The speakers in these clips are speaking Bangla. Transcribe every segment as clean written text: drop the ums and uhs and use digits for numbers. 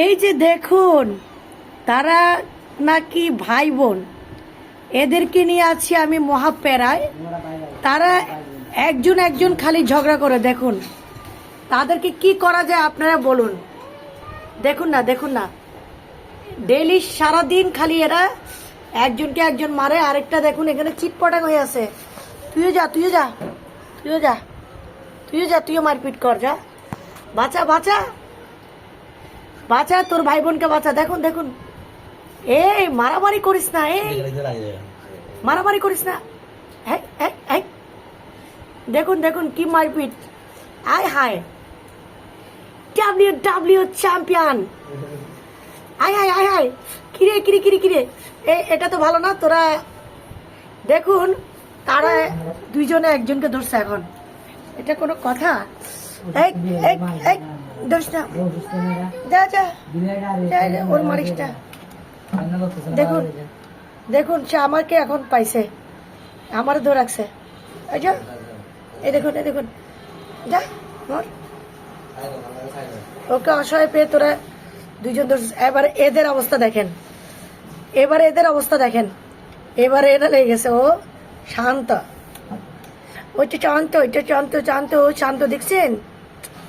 এই যে দেখুন, তারা নাকি ভাই বোন, এদেরকে নিয়ে আছি আমি মহাপ্যারায়। তারা একজন একজন খালি ঝগড়া করে। দেখুন তাদেরকে কি করা যায় আপনারা বলুন। দেখুন না, দেখুন না, ডেইলি সারাদিন খালি এরা একজনকে একজন মারে। আরেকটা দেখুন এখানে চিটপটাং হয়ে আছে। তুইও যা, তুইও যা, তুইও যা, তুইও যা, তুইও মারপিট কর, যা, বাঁচা বাঁচা বাঁচা, তোর ভাই বোনকে বাঁচা। দেখুন দেখুন, এই মারামারি করিস না, এই মারামারি করিস না। দেখুন দেখুন কি মারপিট। আয় হায়, ডাব্লিউ চ্যাম্পিয়ন। আয় হায় আয় হায়, কিরে কিরে কিরে কিরে, এটা তো ভালো না। তোরা দেখুন, তারা দুইজনে একজনকে ধরছে এখন। এটা কোনো কথা? ধরিস না, যা যা, ওর মারিসটা। দেখুন দেখুন, সে আমাকে এখন পাইছে, আমার ধরে রাখছে। এই দেখুন, এই দেখুন, যা মর। ওকে অসহায় পেয়ে তোরা দুইজন ধরছিস। এবার এদের অবস্থা দেখেন, এবার এদের অবস্থা দেখেন। এবারে এটা লেগে গেছে, ও শান্ত, ওইটা শান্ত, ওইটা শান্ত, শান্ত, ও শান্ত, দেখছেন?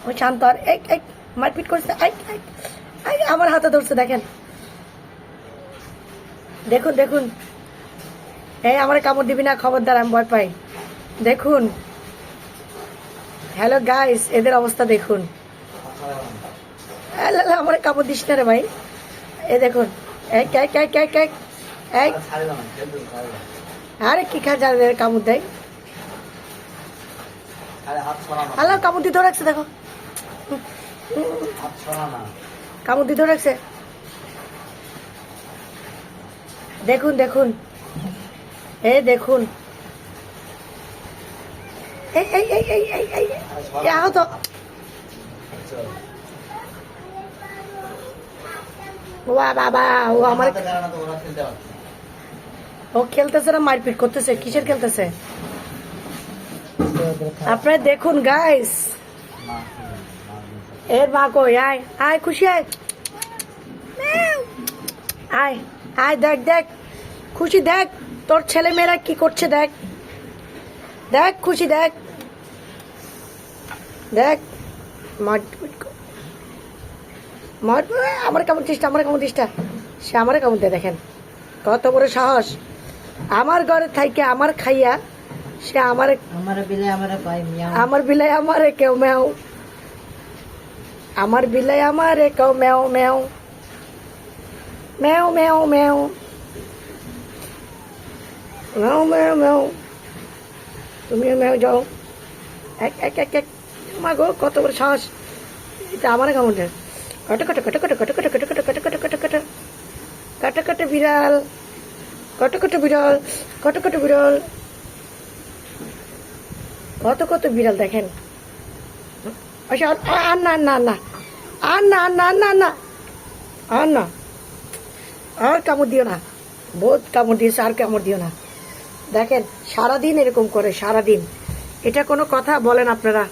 ও শান্ত। আর এক এক মারপিট করছে, আমার হাতে ধরছে। দেখেন দেখুন দেখুন, এই আমার কামড় দিবি না, খবরদার, আমি ভয় পাই। দেখুন, হ্যালো গাইস, এদের অবস্থা দেখুন। আমার কামড় দিস না রে ভাই। এ দেখুন, আরে কি খা, যাদের কামড় দেয়। হ্যালো, কামড় দিয়ে ধরে রাখছে, দেখো, কামড় দিয়ে ধরে রাখছে। দেখুন দেখুন, এই দেখুন, আহত। বাবা, ও আমার, ও খেলতেছে না, মারপিট করতেছে। কিসের খেলতেছে আপনারা দেখুন গাইস। এর মা কই? আয় আয়, খুশি আয়, আয় আয়, দেখ দেখ খুশি, দেখ তোর ছেলে মেয়েরা কি করছে, দেখ দেখ খুশি, দেখ দেখ। আমার কেমন চেষ্টা, আমার কেমন চেষ্টা, সে আমার কেমন দেয়। দেখেন কত বড় সাহস, আমার ঘরে থাইকে আমার খাইয়া সে আমার বিলাই আমারে কেউ ম্যাও, আমার বিলাই আমারে কেউ ম্যাও ম্যাও ম্যাও ম্যাও ম্যাও ম্যাও ম্যাও ম্যাও, তুমিও ম্যাও যাও। এক এক এক এক, মা গো কত বড় সাহস, এটা আমার কেমন দেয়। কট কট কট কট কট কট কট কট কট কট কট কট কট কট বিড়াল, কত কত বিড়াল, কত কত বিড়াল, কত কত বিড়াল। দেখেন, আর না না না, আর না না না না, আর না, আর কামড় দিও না, বহুত কামড় দিয়েছে, আর কামড় দিও না। দেখেন সারাদিন এরকম করে, সারাদিন। এটা কোনো কথা বলেন আপনারা?